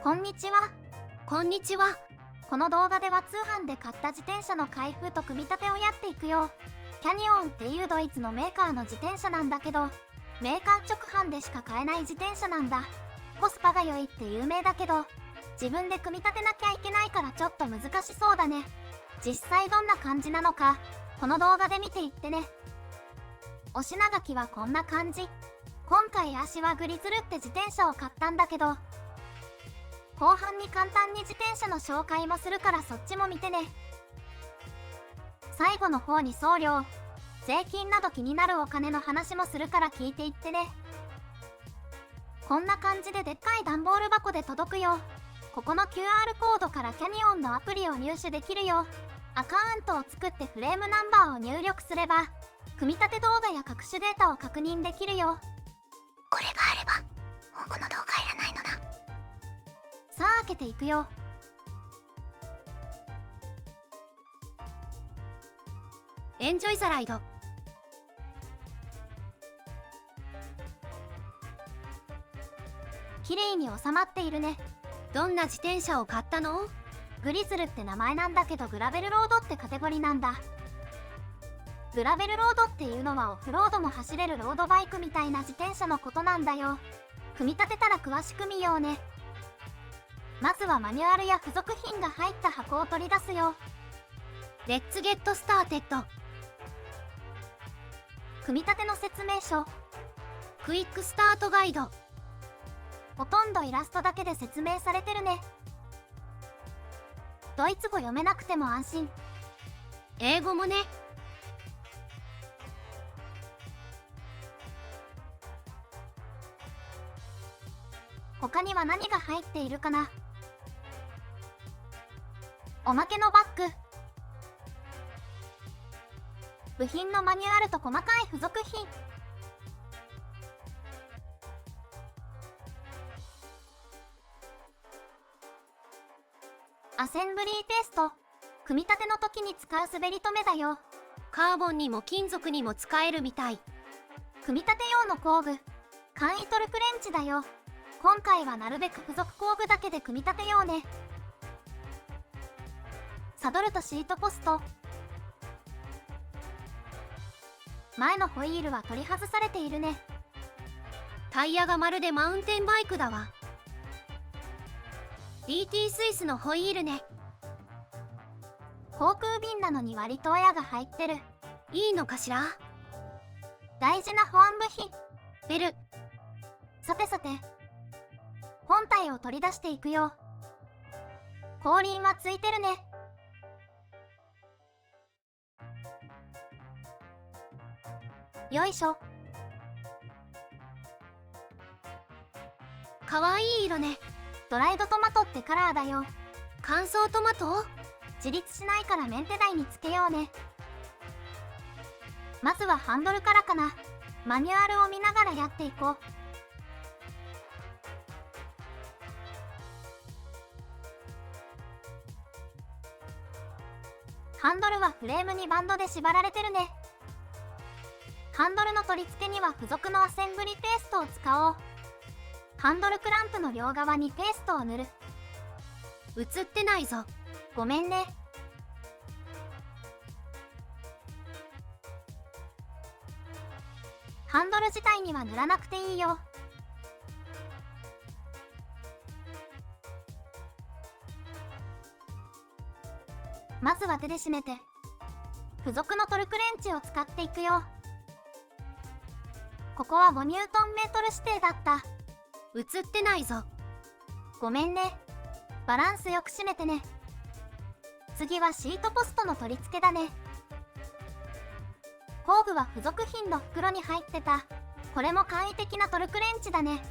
こんにちは。こんにちは。この動画では通販で買った自転車の開封と組み立てをやっていくよ。キャニオンっていうドイツのメーカーの自転車なんだけど、メーカー直販でしか買えない自転車なんだ。コスパが良いって有名だけど、自分で組み立てなきゃいけないからちょっと難しそうだね。実際どんな感じなのか、この動画で見ていってね。お品書きはこんな感じ。今回足はグリズルって自転車を買ったんだけど、後半に簡単に自転車の紹介もするからそっちも見てね。最後の方に送料、税金など気になるお金の話もするから聞いていってね。こんな感じででっかい段ボール箱で届くよ。ここの QR コードからキャニオンのアプリを入手できるよ。アカウントを作ってフレームナンバーを入力すれば、組み立て動画や各種データを確認できるよ。これがあれば、もうこの動画いらないのだ。さあ開けていくよ。エンジョイザライド。綺麗に収まっているね。どんな自転車を買ったの？グリズルって名前なんだけどグラベルロードってカテゴリーなんだ。グラベルロードっていうのはオフロードも走れるロードバイクみたいな自転車のことなんだよ。組み立てたら詳しく見ようね。まずはマニュアルや付属品が入った箱を取り出すよ。レッツゲットスターテッド。組み立ての説明書。クイックスタートガイド。ほとんどイラストだけで説明されてるね。ドイツ語読めなくても安心。英語もね。他には何が入っているかな。おまけのバッグ。部品のマニュアルと細かい付属品。アセンブリーテスト。組み立ての時に使う滑り止めだよ。カーボンにも金属にも使えるみたい。組み立て用の工具。簡易トルクレンチだよ。今回はなるべく付属工具だけで組み立てようね。サドルとシートポスト。前のホイールは取り外されているね。タイヤがまるでマウンテンバイクだわ。DT スイスのホイールね。航空便なのに割とエアが入ってる。いいのかしら？大事な保安部品。ベル。さてさて、本体を取り出していくよ。後輪はついてるね。よいしょ。かわいい色ね。ドライドトマトってカラーだよ。乾燥トマト？自立しないからメンテ台につけようね。まずはハンドルからかな。マニュアルを見ながらやっていこう。ハンドルはフレームにバンドで縛られてるね。ハンドルの取り付けには付属のアセンブリペーストを使おう。ハンドルクランプの両側にペーストを塗る。映ってないぞ。ごめんね。ハンドル自体には塗らなくていいよ。まずは手で締めて、付属のトルクレンチを使っていくよ。ここは5ニュートンメートル指定だった。映ってないぞ。ごめんね。バランスよく締めてね。次はシートポストの取り付けだね。工具は付属品の袋に入ってた。これも簡易的なトルクレンチだね。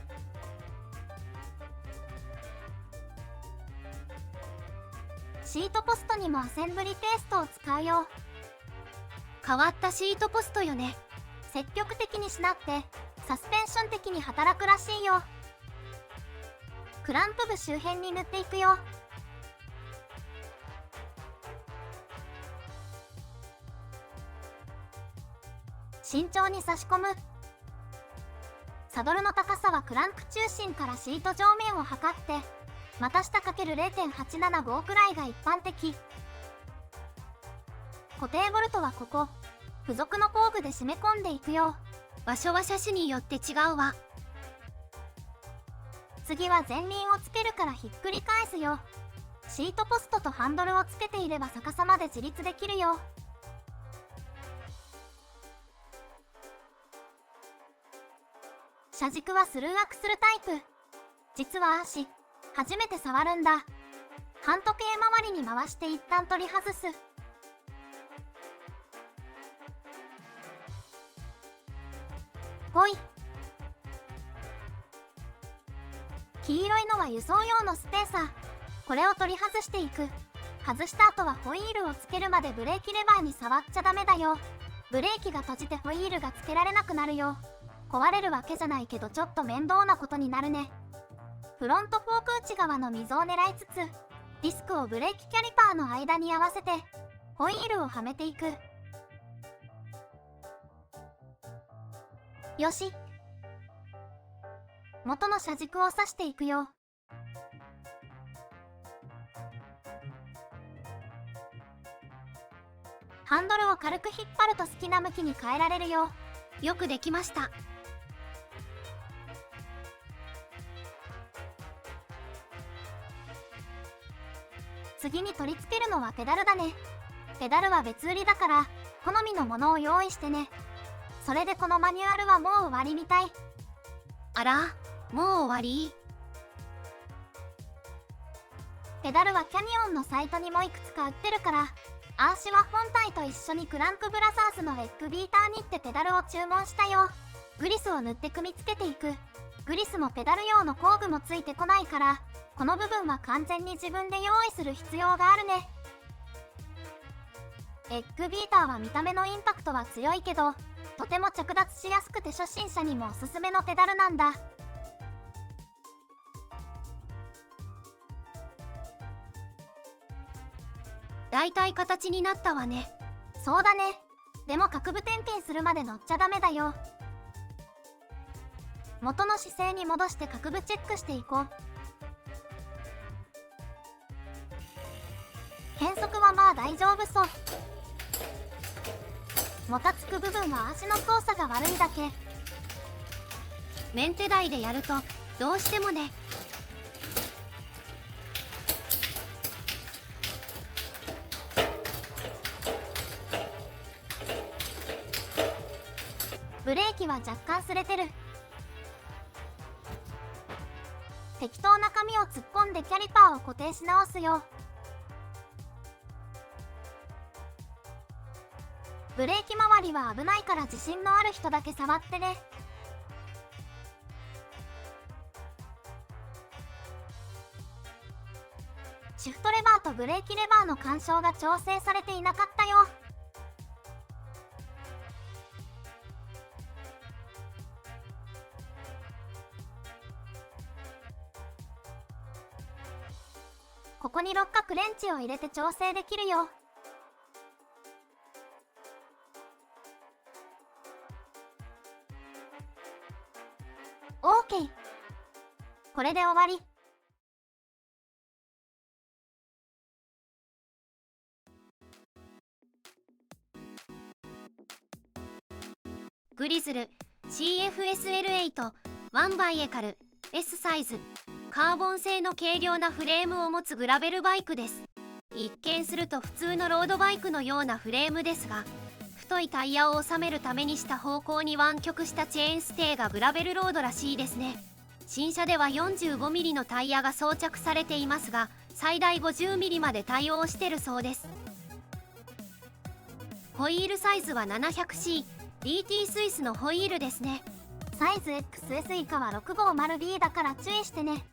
シートポストにもアセンブリペーストを使うよ。変わったシートポストよね。積極的にしなってサスペンション的に働くらしいよ。クランプ部周辺に塗っていくよ。慎重に差し込む。サドルの高さはクランク中心からシート上面を測って股下 ×0.875 くらいが一般的。固定ボルトはここ。付属の工具で締め込んでいくよ。場所は車種によって違うわ。次は前輪をつけるからひっくり返すよ。シートポストとハンドルをつけていれば逆さまで自立できるよ。車軸はスルーアクスルタイプ。実は足、初めて触るんだ。半時計回りに回して一旦取り外す。ほい。黄色いのは輸送用のスペーサー。これを取り外していく。外した後はホイールをつけるまでブレーキレバーに触っちゃダメだよ。ブレーキが閉じてホイールがつけられなくなるよ。壊れるわけじゃないけどちょっと面倒なことになるね。フロントフォーク内側の溝を狙いつつ、ディスクをブレーキキャリパーの間に合わせて、ホイールをはめていく。よし。元の車軸を刺していくよ。ハンドルを軽く引っ張ると好きな向きに変えられるよ。よくできました。次に取り付けるのはペダルだね。ペダルは別売りだから好みのものを用意してね。それでこのマニュアルはもう終わりみたい。あら、もう終わり？ペダルはキャニオンのサイトにもいくつか売ってるから、アーシは本体と一緒にクランクブラザーズのエッグビーターにってペダルを注文したよ。グリスを塗って組み付けていく。グリスもペダル用の工具もついてこないから、この部分は完全に自分で用意する必要があるね。エッグビーターは見た目のインパクトは強いけど、とても着脱しやすくて初心者にもおすすめのペダルなんだ。だいたい形になったわね。そうだね。でも角部点検するまで乗っちゃダメだよ。元の姿勢に戻して角部チェックしていこう。変速はまあ大丈夫そう。もたつく部分は足の操作が悪いだけ。メンテ台でやるとどうしてもね。ブレーキは若干擦れてる。適当な紙を突っ込んでキャリパーを固定し直すよ。ブレーキ周りは危ないから自信のある人だけ触ってね。シフトレバーとブレーキレバーの干渉が調整されていなかったよ。ここに六角レンチを入れて調整できるよ。OK。これで終わり。グリズル CFSL8 ワンバイエカル S サイズカーボン製の軽量なフレームを持つグラベルバイクです。一見すると普通のロードバイクのようなフレームですが、太いタイヤを収めるためにした方向に湾曲したチェーンステーがグラベルロードらしいですね。新車では 45mm のタイヤが装着されていますが、最大 50mm まで対応してるそうです。ホイールサイズは 700C DT スイスのホイールですね。サイズ XS 以下は 650B だから注意してね。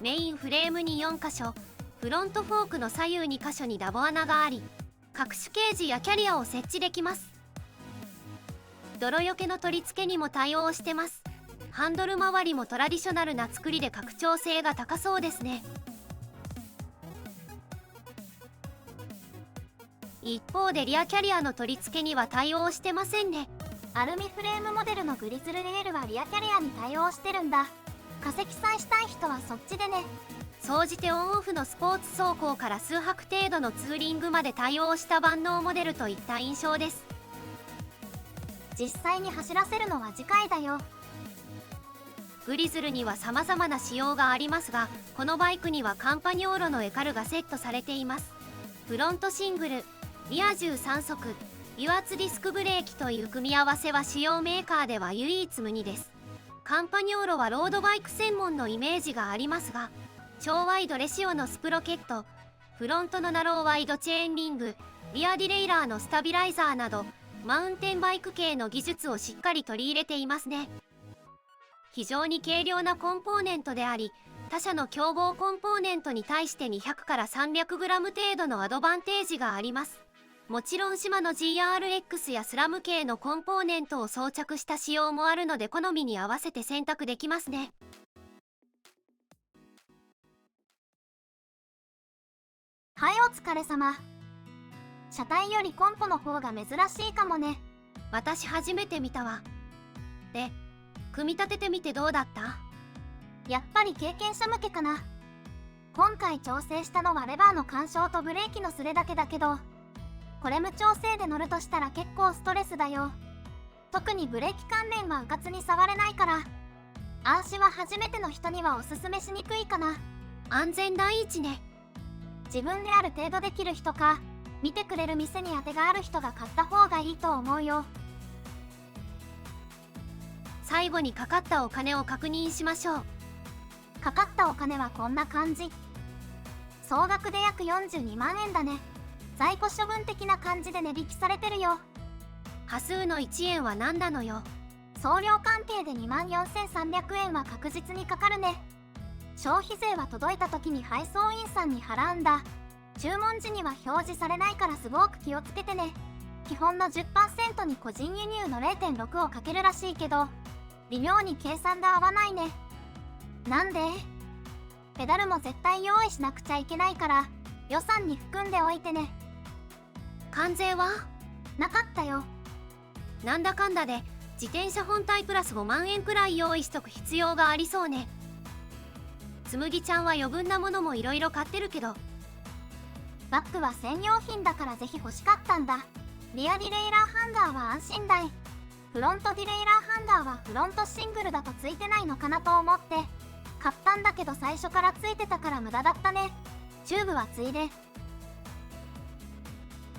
メインフレームに4箇所、フロントフォークの左右2箇所にダボ穴があり、各種ケージやキャリアを設置できます。泥よけの取り付けにも対応してます。ハンドル周りもトラディショナルな作りで拡張性が高そうですね。一方でリアキャリアの取り付けには対応してませんね。アルミフレームモデルのグリズルレールはリアキャリアに対応してるんだ。化積載したい人はそっちでね。総じてオンオフのスポーツ走行から数泊程度のツーリングまで対応した万能モデルといった印象です。実際に走らせるのは次回だよ。グリズルには様々な仕様がありますが、このバイクにはカンパニョーロのエカルがセットされています。フロントシングル、リア充3速、油圧ディスクブレーキという組み合わせは主要メーカーでは唯一無二です。カンパニョーロはロードバイク専門のイメージがありますが、超ワイドレシオのスプロケット、フロントのナローワイドチェーンリング、リアディレイラーのスタビライザーなど、マウンテンバイク系の技術をしっかり取り入れていますね。非常に軽量なコンポーネントであり、他社の競合コンポーネントに対して200から 300g 程度のアドバンテージがあります。もちろんシマの GRX やスラム系のコンポーネントを装着した仕様もあるので、好みに合わせて選択できますね。はい、お疲れ様。車体よりコンポの方が珍しいかもね。私初めて見たわ。で、組み立ててみてどうだった？やっぱり経験者向けかな。今回調整したのはレバーの干渉とブレーキのスレだけだけど、これ無調整で乗るとしたら結構ストレスだよ。特にブレーキ関連はうかつに触れないから、アーシは初めての人にはおすすめしにくいかな。安全第一ね。自分である程度できる人か、見てくれる店に当てがある人が買った方がいいと思うよ。最後にかかったお金を確認しましょう。かかったお金はこんな感じ。総額で約42万円だね。在庫処分的な感じで値引きされてるよ。端数の1円は何なのよ。送料関係で24,300円は確実にかかるね。消費税は届いた時に配送員さんに払うんだ。注文時には表示されないからすごく気をつけてね。基本の 10% に個人輸入の 0.6 をかけるらしいけど、微妙に計算で合わないね。なんで？ペダルも絶対用意しなくちゃいけないから予算に含んでおいてね。関税は？なかったよ。なんだかんだで自転車本体プラス5万円くらい用意しとく必要がありそうね。つむぎちゃんは余分なものもいろいろ買ってるけど、バッグは専用品だからぜひ欲しかったんだ。リアディレイラーハンガーは安心台。フロントディレイラーハンガーはフロントシングルだとついてないのかなと思って買ったんだけど、最初からついてたから無駄だったね。チューブはついで。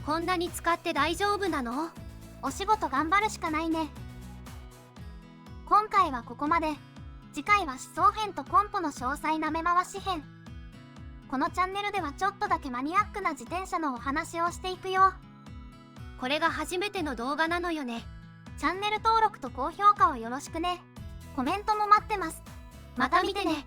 こんなに使って大丈夫なの？お仕事頑張るしかないね。今回はここまで。次回は思想編とコンポの詳細なめ回し編。このチャンネルではちょっとだけマニアックな自転車のお話をしていくよ。これが初めての動画なのよね。チャンネル登録と高評価をよろしくね。コメントも待ってます。また見てね。